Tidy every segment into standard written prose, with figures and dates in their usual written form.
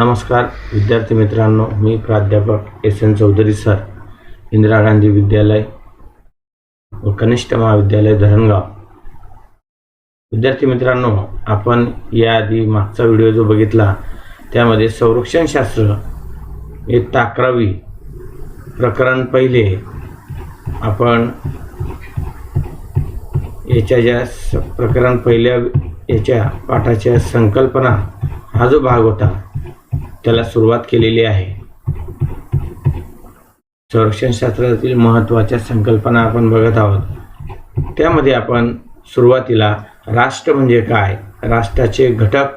नमस्कार विद्यार्थी मित्रांनो, मी प्राध्यापक एस.एन. चौधरी सर, इंदिरा गांधी विद्यालय व कनिष्ठ महाविद्यालय धरणगाव. विद्यार्थी मित्रांनो, आपण याआधी मागचा व्हिडिओ जो बघितला त्यामध्ये संरक्षणशास्त्र इयत्ता 11वी प्रकरण पहिले आपण प्रकरण पहिल्या याच्या पाठाच्या संकल्पना हा जो भाग होता त्याला सुरुवात केलेली आहे. संरक्षणशास्त्रातील महत्त्वाच्या संकल्पना आपण बघत आहोत. त्यामध्ये आपण सुरुवातीला राष्ट्र म्हणजे काय, राष्ट्राचे घटक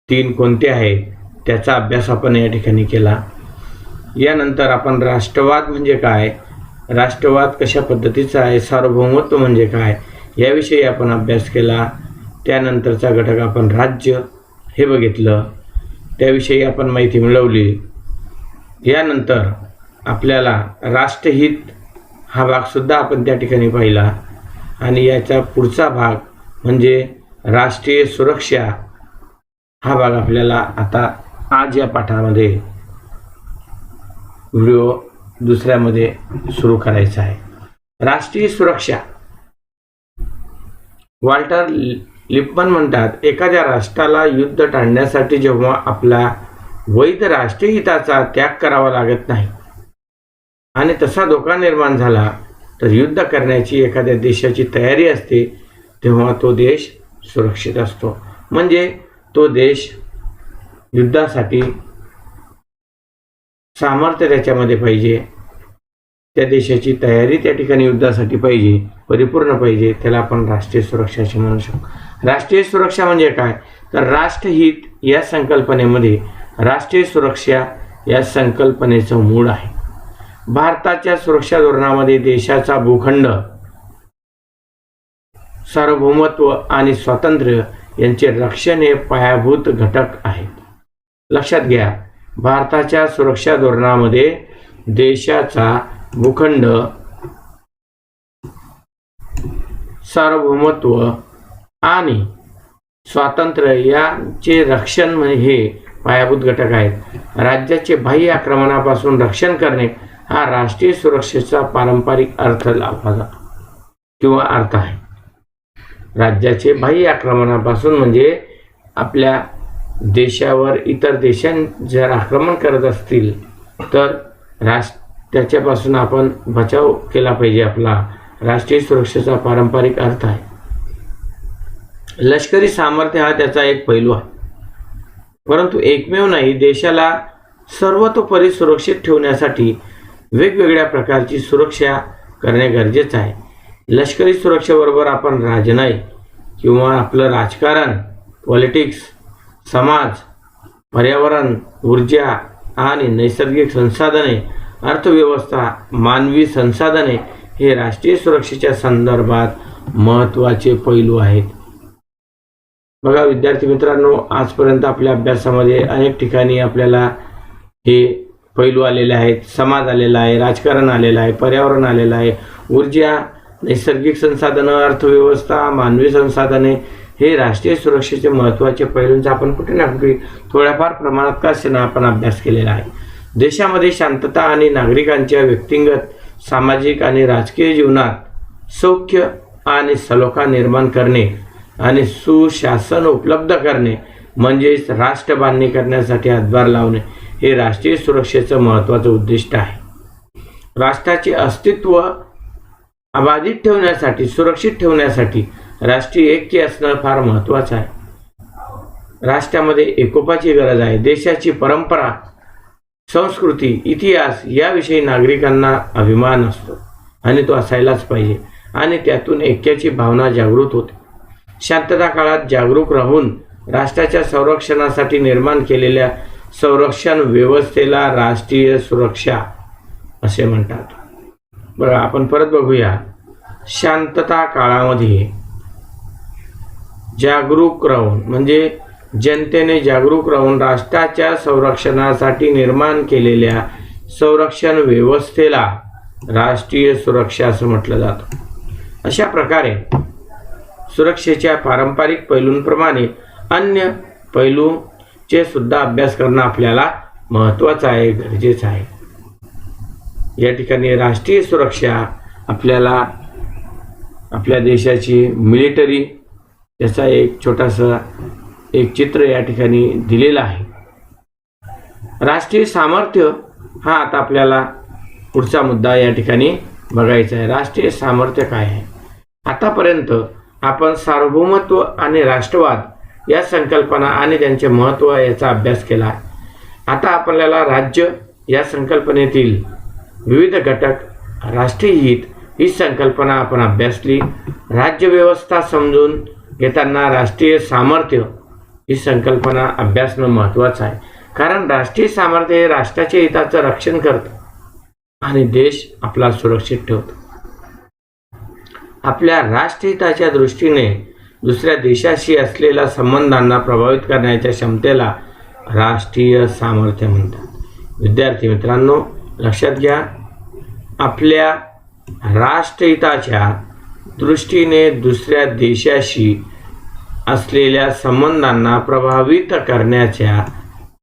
3 कोणते आहेत त्याचा अभ्यास आपण या ठिकाणी केला. यानंतर आपण राष्ट्रवाद म्हणजे काय, राष्ट्रवाद कशा पद्धतीचा आहे, सार्वभौमत्व म्हणजे काय याविषयी आपण अभ्यास केला. त्यानंतरचा घटक आपण राज्य हे बघितलं, त्याविषयी आपण माहिती मिळवली. यानंतर आपल्याला राष्ट्रहित हा भागसुद्धा आपण त्या ठिकाणी पाहिला आणि याचा पुढचा भाग म्हणजे राष्ट्रीय सुरक्षा हा भाग आपल्याला आता आज या पाठामध्ये व्हिडिओ दुसऱ्यामध्ये सुरू करायचा आहे. राष्ट्रीय सुरक्षा. वॉल्टर लिपमन म्हणतात, एखाद्या राष्ट्राला युद्ध टाळण्यासाठी जेव्हा आपला वैध राष्ट्रीय हिताचा त्याग करावा लागत नाही आणि तसा धोका निर्माण झाला तर युद्ध करण्याची एखाद्या देशाची तयारी असते तेव्हा तो देश सुरक्षित असतो. म्हणजे तो देश युद्धासाठी सामर्थ्य त्याच्यामध्ये पाहिजे, त्या देशाची तयारी त्या ठिकाणी युद्धासाठी पाहिजे, परिपूर्ण पाहिजे, त्याला आपण राष्ट्रीय सुरक्षा असे म्हणू शकतो. राष्ट्रीय सुरक्षा म्हणजे काय, तर राष्ट्रहित या संकल्पनेमध्ये राष्ट्रीय सुरक्षा या संकल्पनेचं मूळ आहे. भारताच्या सुरक्षा धोरणामध्ये देशाचा भूखंड, सार्वभौमत्व आणि स्वातंत्र्य यांचे रक्षण हे पायाभूत घटक आहेत. लक्षात घ्या, भारताच्या सुरक्षा धोरणामध्ये देशाचा भूखंड, सार्वभौमत्व आणि स्वातंत्र्य यांचे रक्षण हे पायाभूत घटक आहेत. राज्याचे बाह्य आक्रमणापासून रक्षण करणे हा राष्ट्रीय सुरक्षेचा पारंपरिक अर्थ लावला जातो किंवा अर्थ आहे. राज्याचे बाह्य आक्रमणापासून म्हणजे आपल्या देशावर इतर देशांनी जर आक्रमण करत असतील तर त्याच्यापासून आपण बचाव केला पाहिजे. आपला राष्ट्रीय सुरक्षेचा पारंपरिक अर्थ आहे. लष्करी सामर्थ्य हा त्याचा एक पैलू आहे, परंतु एकमेव नाही. देशाला सर्वतोपरी सुरक्षित ठेवण्यासाठी वेगवेगळ्या प्रकारची सुरक्षा करणे गरजेचं आहे. लष्करी सुरक्षेबरोबर आपण राजनय किंवा आपलं राजकारण, पॉलिटिक्स, समाज, पर्यावरण, ऊर्जा आणि नैसर्गिक संसाधने, अर्थव्यवस्था, मानवी संसाधने हे राष्ट्रीय सुरक्षेच्या संदर्भात महत्त्वाचे पैलू आहेत. बघा विद्यार्थी मित्रांनो, आजपर्यंत आपल्या अभ्यासामध्ये अनेक ठिकाणी आपल्याला हे पैलू आलेले आहेत. समाज आलेला आहे, राजकारण आलेलं आहे, पर्यावरण आलेलं आहे, ऊर्जा, नैसर्गिक संसाधनं, अर्थव्यवस्था, मानवी संसाधने हे राष्ट्रीय सुरक्षेचे महत्त्वाचे पैलूंचा आपण कुठे ना कुठे थोड्याफार प्रमाणात का असेना आपण अभ्यास केलेला आहे. देशामध्ये शांतता आणि नागरिकांच्या व्यक्तिगत, सामाजिक आणि राजकीय जीवनात सौख्य आणि सलोखा निर्माण करणे आणि सुशासन उपलब्ध करणे म्हणजेच राष्ट्र बांधणी करण्यासाठी हातभार लावणे हे राष्ट्रीय सुरक्षेचं महत्त्वाचं उद्दिष्ट आहे. राष्ट्राचे अस्तित्व अबाधित ठेवण्यासाठी, सुरक्षित ठेवण्यासाठी राष्ट्रीय ऐक्य असणं फार महत्त्वाचं आहे. राष्ट्रामध्ये एकोपाची गरज आहे. देशाची परंपरा, संस्कृती, इतिहास याविषयी नागरिकांना अभिमान असतो आणि तो असायलाच पाहिजे आणि त्यातून ऐक्याची भावना जागृत होते. शांतता काळात जागरूक राहून राष्ट्राच्या संरक्षणासाठी निर्माण केलेल्या संरक्षण व्यवस्थेला राष्ट्रीय सुरक्षा असे म्हणतात. बघा आपण परत बघूया. शांतता काळामध्ये जागरूक राहून म्हणजे जनतेने जागरूक राहून राष्ट्राच्या संरक्षणासाठी निर्माण केलेल्या संरक्षण व्यवस्थेला राष्ट्रीय सुरक्षा असं म्हटलं जातं. अशा प्रकारे सुरक्षेच्या पारंपरिक पैलूंप्रमाणे अन्य पैलू चे सुद्धा अभ्यास करणं आपल्याला महत्त्वाचं आहे, गरजेचं आहे. या ठिकाणी राष्ट्रीय सुरक्षा आपल्याला आपल्या देशाची मिलिटरी याचा एक छोटासा एक चित्र या ठिकाणी दिलेलं आहे. राष्ट्रीय सामर्थ्य हा आता आपल्याला पुढचा मुद्दा या ठिकाणी बघायचा आहे. राष्ट्रीय सामर्थ्य काय आहे? आतापर्यंत आपण सार्वभौमत्व आणि राष्ट्रवाद या संकल्पना आणि त्यांचे महत्त्व याचा अभ्यास केला. आता आपल्याला राज्य या संकल्पनेतील विविध घटक, राष्ट्रीय हित ही संकल्पना आपण अभ्यासली. राज्यव्यवस्था समजून घेताना राष्ट्रीय सामर्थ्य ही संकल्पना अभ्यासणं महत्त्वाचं आहे. कारण राष्ट्रीय सामर्थ्य हे राष्ट्राच्या हिताचं रक्षण करतं आणि देश आपला सुरक्षित ठेवतो. आपल्या राष्ट्रहिताच्या दृष्टीने दुसऱ्या देशाशी असलेल्या संबंधांना प्रभावित करण्याच्या क्षमतेला राष्ट्रीय सामर्थ्य म्हणतात. विद्यार्थी मित्रांनो, लक्षात घ्या, आपल्या राष्ट्रहिताच्या दृष्टीने दुसऱ्या देशाशी असलेल्या संबंधांना प्रभावित करण्याच्या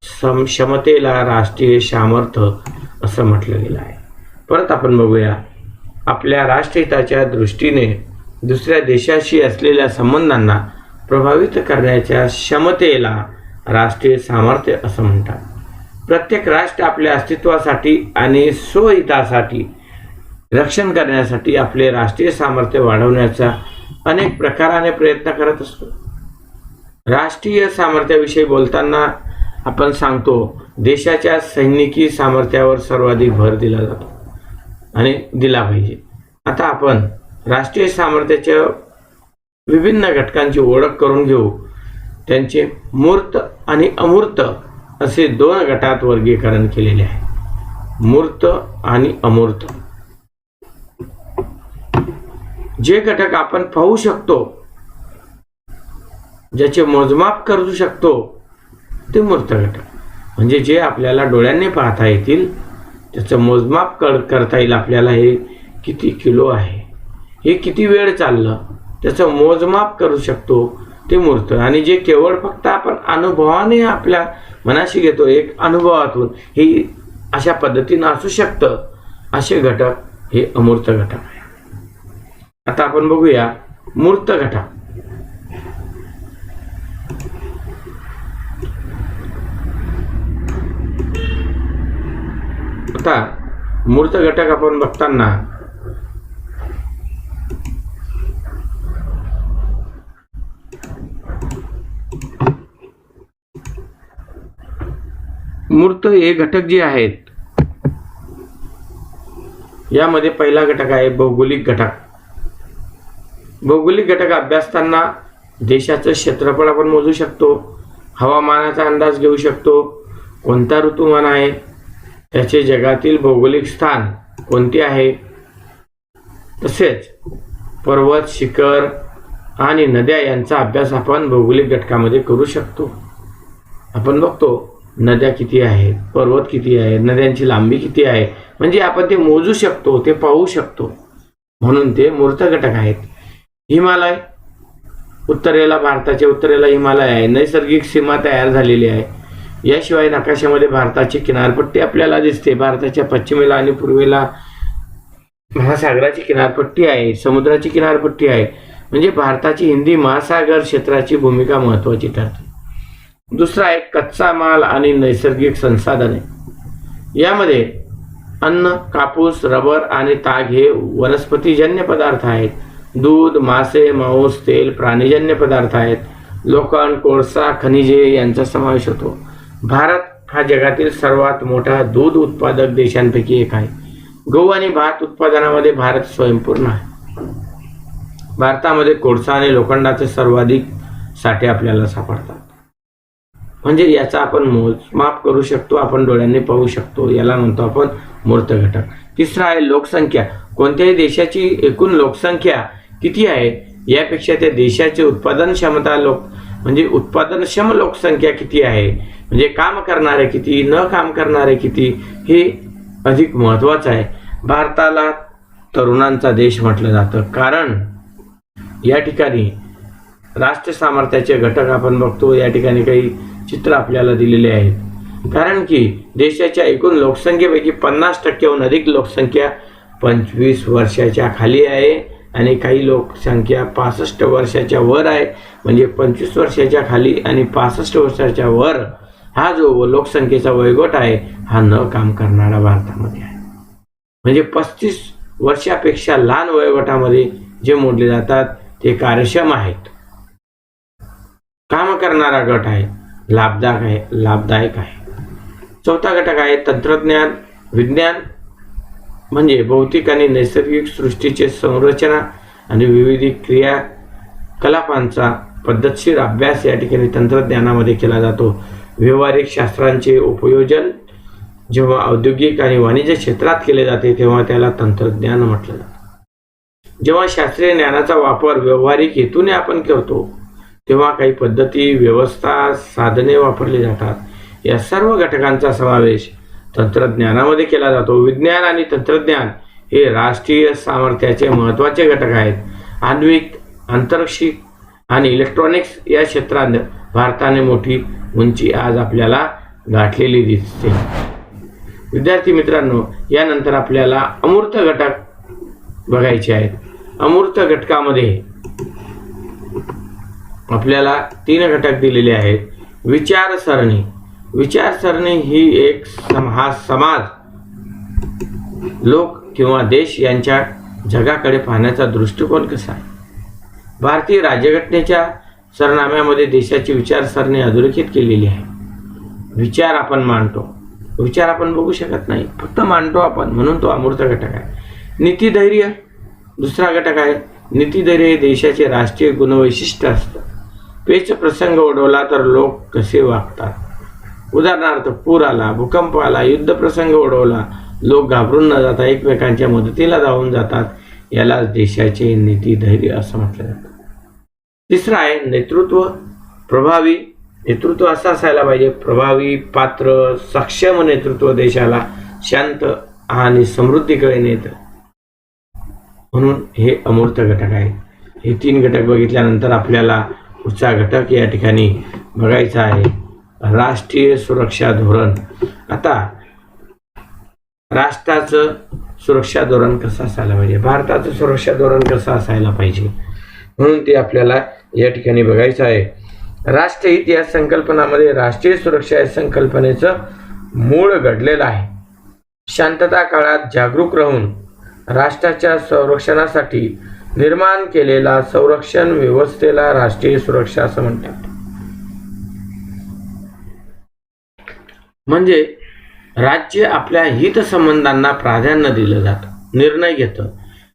क्षमतेला राष्ट्रीय सामर्थ्य असं म्हटलं गेलं आहे. परत आपण बघूया, आपल्या राष्ट्रहिताच्या दृष्टीने दुसऱ्या देशाशी असलेल्या संबंधांना प्रभावित करण्याच्या क्षमतेला राष्ट्रीय सामर्थ्य असं म्हणतात. प्रत्येक राष्ट्र आपल्या अस्तित्वासाठी आणि स्वहितासाठी रक्षण करण्यासाठी आपले राष्ट्रीय सामर्थ्य वाढवण्याचा अनेक प्रकाराने प्रयत्न करत असतो. राष्ट्रीय सामर्थ्याविषयी बोलताना आपण सांगतो, देशाच्या सैनिकी सामर्थ्यावर सर्वाधिक भर दिला जातो आणि दिला पाहिजे. आता आपण राष्ट्रीय सामर्थ्याच्या विभिन्न घटकांची ओळख करून घेऊ. त्यांचे मूर्त आणि अमूर्त असे 2 गटात वर्गीकरण केलेले आहे. मूर्त आणि अमूर्त. जे घटक आपण पाहू शकतो, ज्याचे मोजमाप करू शकतो, ते मूर्त घटक. म्हणजे जे आपल्याला डोळ्यांनी पाहता येतील, त्याचं मोजमाप करता येईल आपल्याला. हे किती किलो आहे, हे किती वेळ चाललं, त्याचं मोजमाप करू शकतो, ते मूर्त. आणि जे केवळ फक्त आपण अनुभवाने आपल्या मनाशी घेतो, एक अनुभवातून हे अशा पद्धतीनं असू शकतं, असे घटक हे अमूर्त घटक आहे. आता आपण बघूया मूर्त घटक. आता मूर्त घटक आपण बघताना मूर्त हे घटक जे आहेत, यामध्ये पहिला घटक आहे भौगोलिक घटक. भौगोलिक घटक अभ्यासताना देशाचं क्षेत्रफळ आपण मोजू शकतो, हवामानाचा अंदाज घेऊ शकतो, कोणता ऋतुमान आहे, त्याचे जगातील भौगोलिक स्थान कोणते आहे, तसेच पर्वत, शिखर आणि नद्या यांचा अभ्यास आपण भौगोलिक घटकामध्ये करू शकतो. आपण बघतो नद्या किती आहेत, पर्वत किती आहे, नद्यांची लांबी किती आहे, म्हणजे आपण ते मोजू शकतो, ते पाहू शकतो, म्हणून ते मूर्त घटक आहेत. हिमालय, उत्तरेला, भारताच्या उत्तरेला हिमालय आहे, नैसर्गिक सीमा तयार झालेली आहे. याशिवाय नकाशामध्ये भारताची किनारपट्टी आपल्याला दिसते. भारताच्या पश्चिमेला आणि पूर्वेला महासागराची किनारपट्टी आहे, समुद्राची किनारपट्टी आहे. म्हणजे भारताची हिंदी महासागर क्षेत्राची भूमिका महत्त्वाची ठरते. दुसरा आहे कच्चा माल आणि नैसर्गिक संसाधने. यामध्ये अन्न, कापूस, रबर आणि ताग हे वनस्पतीजन्य पदार्थ आहेत. दूध, मासे, मांस, तेल प्राणीजन्य पदार्थ आहेत. लोखंड, कोळसा, खनिजे यांचा समावेश होतो. भारत हा जगातील सर्वात मोठा दूध उत्पादक देशांपैकी एक आहे. गहू आणि भात उत्पादनामध्ये भारत स्वयंपूर्ण आहे. भारतामध्ये कोळसा आणि लोखंडाचे सर्वाधिक साठे आपल्याला सापडतात. म्हणजे याचा आपण मोजमाप करू शकतो, आपण डोळ्यांनी पाहू शकतो. याला म्हणतो आपण मूर्त घटक. तिसरा आहे लोकसंख्या. कोणत्याही देशाची एकूण लोकसंख्या किती आहे यापेक्षा त्या देशाची उत्पादन क्षमता म्हणजे उत्पादनक्षम लोकसंख्या किती आहे, म्हणजे काम करणारे किती, न काम करणारे किती, हे अधिक महत्त्वाचं आहे. भारताला तरुणांचा देश म्हटलं जातं, कारण या ठिकाणी राष्ट्र सामर्थ्याचे घटक आपण बघतो. या ठिकाणी काही चित्र आपल्याला दिलेले आहे. कारण की देशाच्या एकूण लोकसंख्येपैकी 50%हून अधिक लोकसंख्या 25 वर्षाच्या खाली आहे आणि काही लोकसंख्या 65 वर्षाच्या वर आहे. म्हणजे 25 वर्षाच्या खाली आणि 65 वर्षाच्या वर हा जो लोकसंख्येचा वयोगट आहे हा न काम करणारा भारतामध्ये आहे. म्हणजे 35 वर्षापेक्षा लहान वयोगटामध्ये जे मोडले जातात ते कार्यक्षम आहेत, काम करणारा गट आहे, लाभदायक आहे. चौथा घटक आहे तंत्रज्ञान विज्ञान, म्हणजे भौतिक आणि नैसर्गिक सृष्टीचे संरचना आणि विविध क्रियाकलापांचा पद्धतशीर अभ्यास या ठिकाणी तंत्रज्ञानामध्ये केला जातो. व्यावहारिक शास्त्रांचे उपयोजन जेव्हा औद्योगिक आणि वाणिज्य क्षेत्रात केले जाते तेव्हा त्याला तंत्रज्ञान म्हटलं जातं. जेव्हा शास्त्रीय ज्ञानाचा वापर व्यावहारिक हेतूने आपण करतो तेव्हा काही पद्धती, व्यवस्था, साधने वापरली जातात. या सर्व घटकांचा समावेश तंत्रज्ञानामध्ये केला जातो. विज्ञान आणि तंत्रज्ञान हे राष्ट्रीय सामर्थ्याचे महत्त्वाचे घटक आहेत. आण्विक, अंतरिक्षी आणि इलेक्ट्रॉनिक्स या क्षेत्रात भारताने मोठी उंची आज आपल्याला गाठलेली दिसते. विद्यार्थी मित्रांनो, यानंतर आपल्याला अमूर्त घटक बघायचे आहेत. अमूर्त घटकामध्ये आपल्याला 3 घटक दिलेले आहेत. विचारसरणी ही एक समाज, लोक किंवा देश यांच्या जगाकडे पाहण्याचा दृष्टिकोन कसा आहे. भारतीय राज्यघटनेच्या सरनाम्यामध्ये देशाची विचारसरणी अधोरेखित केलेली आहे. विचार आपण मांडतो, विचार आपण बघू शकत नाही, फक्त मांडतो आपण, म्हणून तो अमूर्त घटक आहे. नीतिधैर्य दुसरा घटक आहे. नीतिधैर्य हे देशाचे राष्ट्रीय गुणवैशिष्ट्य असतं. पेच प्रसंग ओढवला तर लोक कसे वागतात. उदाहरणार्थ पूर आला, भूकंप आला, युद्ध प्रसंग ओढवला, लोक घाबरून न जाता एकमेकांच्या मदतीला धावून जातात. याला देशाचे नीतिधैर्य असं म्हटलं जातं. तिसरा आहे नेतृत्व. प्रभावी नेतृत्व असं असायला पाहिजे. प्रभावी, पात्र, सक्षम नेतृत्व देशाला शांत आणि समृद्धीकडे नेतं. म्हणून हे अमूर्त घटक आहे. हे 3 घटक बघितल्यानंतर आपल्याला पुढचा घटक या ठिकाणी बघायचा आहे, राष्ट्रीय सुरक्षा धोरण. आता राष्ट्राचं सुरक्षा धोरण कसं असायला पाहिजे, भारताचं सुरक्षा धोरण कसं असायला पाहिजे, म्हणून ते आपल्याला या ठिकाणी बघायचं आहे. राष्ट्रहित या संकल्पनामध्ये राष्ट्रीय सुरक्षा या संकल्पनेचं मूळ घडलेलं आहे. शांतता काळात जागरूक राहून राष्ट्राच्या संरक्षणासाठी निर्माण केलेला संरक्षण व्यवस्थेला राष्ट्रीय सुरक्षा असं म्हणतात. म्हणजे राज्य आपल्या हितसंबंधांना प्राधान्य दिलं जातं, निर्णय घेतं,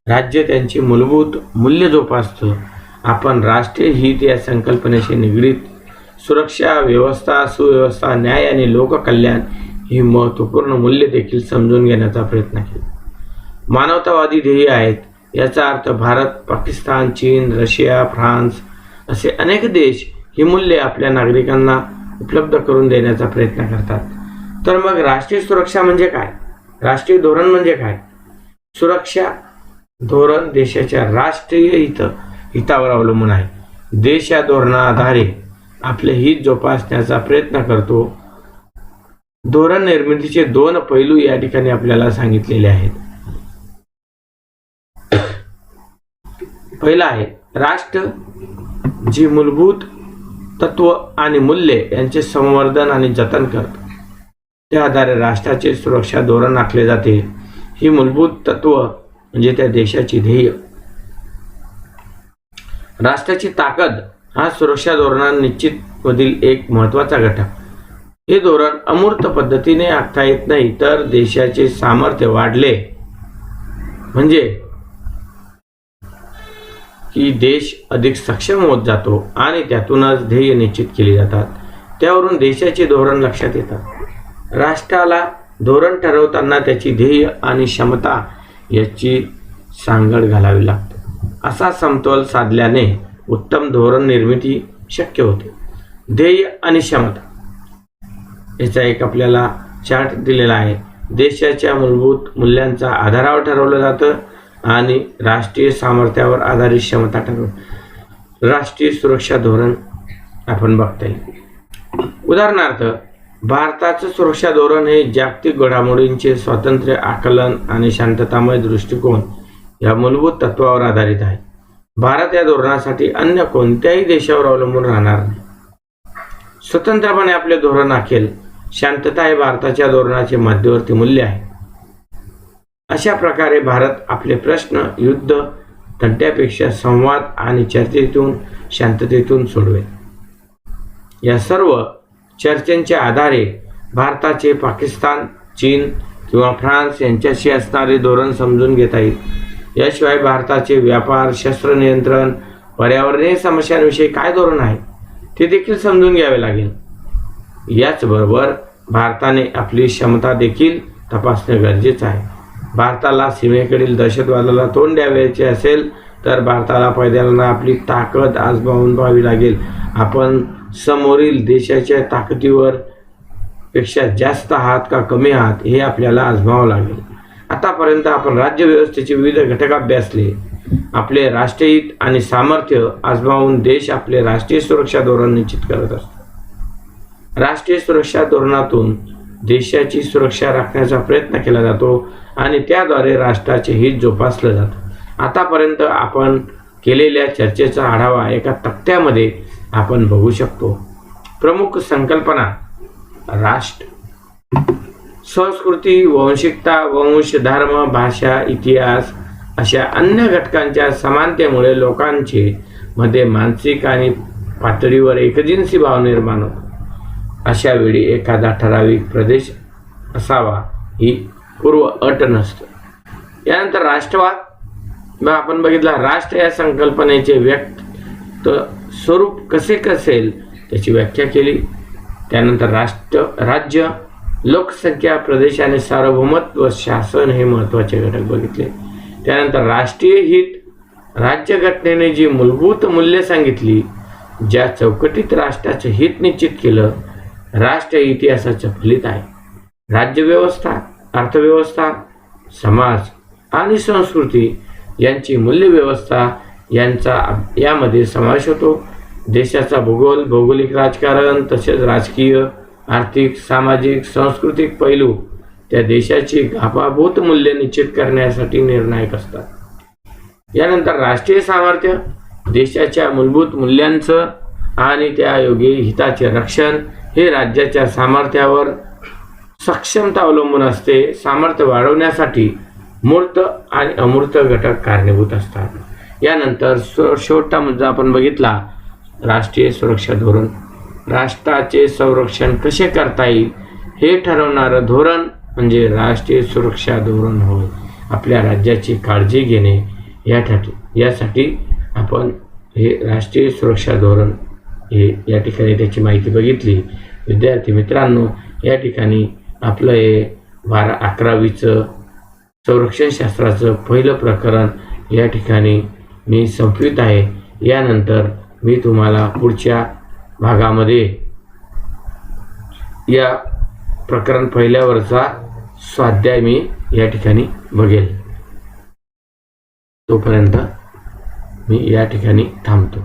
राज्य त्यांची मूलभूत मूल्य जोपासतं. आपण राष्ट्रीय हित या संकल्पनेशी निगडीत सुरक्षा, व्यवस्था, सुव्यवस्था, न्याय आणि लोककल्याण ही महत्त्वपूर्ण मूल्य देखील समजून घेण्याचा प्रयत्न केला. मानवतावादी ध्येय आहेत. याचा अर्थ भारत, पाकिस्तान, चीन, रशिया, फ्रान्स असे अनेक देश ही मूल्ये आपल्या नागरिकांना उपलब्ध करून देण्याचा प्रयत्न करतात. तर मग राष्ट्रीय सुरक्षा म्हणजे काय, राष्ट्रीय धोरण म्हणजे काय. सुरक्षा धोरण देशाच्या राष्ट्रीय हितावर अवलंबून आहे. देश या धोरणाआधारे आपले हित जोपासण्याचा प्रयत्न करतो. धोरण निर्मितीचे 2 पैलू या ठिकाणी आपल्याला सांगितलेले आहेत. पहिला आहे राष्ट्र जी मूलभूत तत्व आणि मूल्ये यांचे संवर्धन आणि जतन करतं. त्या आधारे राष्ट्राचे सुरक्षा धोरण आखले जाते. ही मूलभूत तत्व म्हणजे त्या देशाची ध्येय. राष्ट्राची ताकद हा सुरक्षा धोरणात निश्चित मधील एक महत्त्वाचा घटक. हे धोरण अमूर्त पद्धतीने आखता येत नाही, तर देशाचे सामर्थ्य वाढले म्हणजे की देश अधिक सक्षम होत जातो आणि त्यातूनच ध्येय निश्चित केली जातात. त्यावरून देशाचे धोरण लक्षात येतात. राष्ट्राला धोरण ठरवताना त्याची ध्येय आणि क्षमता याची सांगड घालावी लागते. असा समतोल साधल्याने उत्तम धोरण निर्मिती शक्य होते. ध्येय आणि क्षमता याचा एक आपल्याला चार्ट दिलेला आहे. देशाच्या मूलभूत मूल्यांचा आधारावर ठरवलं जातं आणि राष्ट्रीय सामर्थ्यावर आधारित क्षमता ठरवून राष्ट्रीय सुरक्षा धोरण आपण बघता येईल. उदाहरणार्थ, भारताचं सुरक्षा धोरण हे जागतिक घडामोडींचे स्वातंत्र्य, आकलन आणि शांततामय दृष्टिकोन या मूलभूत तत्वावर आधारित आहे. भारत या धोरणासाठी अन्य कोणत्याही देशावर अवलंबून राहणार नाही. स्वतंत्रपणे आपले धोरण आखेल. शांतता हे भारताच्या धोरणाचे मध्यवर्ती मूल्य आहे. अशा प्रकारे भारत आपले प्रश्न युद्ध, तंट्यापेक्षा संवाद आणि चर्चेतून, शांततेतून सोडवेल. या सर्व चर्चेच्या आधारे भारताचे पाकिस्तान, चीन किंवा फ्रान्स यांच्याशी असणारे धोरण समजून घेता येईल. याशिवाय भारताचे व्यापार, शस्त्र नियंत्रण, पर्यावरणीय समस्यांविषयी काय धोरण आहे ते देखील समजून घ्यावे लागेल. याचबरोबर भारताने आपली क्षमता देखील तपासणे गरजेचे आहे. भारताला सीमेकडील दहशतवादाला तोंड द्यावयाचे असेल तर भारताला पहिल्यांदा आपली ताकद आजमावून पाहावी लागेल. आपण समोरील देशाच्या ताकदीवर पेक्षा जास्त आहात का कमी आहात हे आपल्याला आजमावं लागेल. आतापर्यंत आपण राज्यव्यवस्थेचे विविध घटक अभ्यासले. आपले राष्ट्रहित आणि सामर्थ्य आजमावून देश आपले राष्ट्रीय सुरक्षा धोरण निश्चित करत असतो. राष्ट्रीय सुरक्षा धोरणातून देशाची सुरक्षा राखण्याचा प्रयत्न केला जातो आणि त्याद्वारे राष्ट्राचे हित जोपासलं जातं. आतापर्यंत आपण केलेल्या चर्चेचा आढावा एका तक्त्यामध्ये आपण बघू शकतो. प्रमुख संकल्पना: राष्ट्र, संस्कृती, वंशिकता, वंश, धर्म, भाषा, इतिहास अशा अन्य घटकांच्या समानतेमुळे लोकांचे मध्ये मानसिक आणि पातळीवर एकजिन्सी भाव निर्माण होतो. अशा वेळी एखादा ठराविक प्रदेश असावा ही पूर्व अट नसतं. यानंतर राष्ट्रवाद आपण बघितला. राष्ट्र या संकल्पनेचे व्यक्त स्वरूप कसे असेल त्याची व्याख्या केली. त्यानंतर राज्य, लोकसंख्या, प्रदेश आणि सार्वभौमत्व, शासन हे महत्त्वाचे घटक बघितले. त्यानंतर राष्ट्रीय हित, राज्यघटनेने जी मूलभूत मूल्ये सांगितली, ज्या चौकटीत राष्ट्राचे हित निश्चित केलं, राष्ट्र इतिहासाचं फलित आहे. राज्यव्यवस्था, अर्थव्यवस्था, समाज आणि संस्कृती यांची मूल्यव्यवस्था यांचा यामध्ये समावेश होतो. देशाचा भूगोल, भौगोलिक राजकारण तसेच राजकीय, आर्थिक, सामाजिक, सांस्कृतिक पैलू त्या देशाची गाभाभूत मूल्ये निश्चित करण्यासाठी निर्णायक असतात. यानंतर राष्ट्रीय सामर्थ्य, देशाच्या मूलभूत मूल्यांचं आणि त्यायोगे हिताचे रक्षण हे राज्याच्या सामर्थ्यावर सक्षमता अवलंबून असते. सामर्थ्य वाढवण्यासाठी मूर्त आणि अमूर्त घटक कारणीभूत असतात. यानंतर शेवटचा मुद्दा आपण बघितला, राष्ट्रीय सुरक्षा धोरण. राष्ट्राचे संरक्षण कसे करता येईल हे ठरवणारं धोरण म्हणजे राष्ट्रीय सुरक्षा धोरण होय. आपल्या राज्याची काळजी घेणे यासाठी आपण हे राष्ट्रीय सुरक्षा धोरण हे या ठिकाणी त्याची माहिती बघितली. विद्यार्थी मित्रांनो, या ठिकाणी आपलं हे 12-11वीचं संरक्षणशास्त्राचं पहिलं प्रकरण या ठिकाणी मी संपवित आहे. यानंतर मी तुम्हाला पुढच्या भागामध्ये या प्रकरण पहिल्यावरचा स्वाध्याय मी या ठिकाणी बघेल. तोपर्यंत मी या ठिकाणी थांबतो.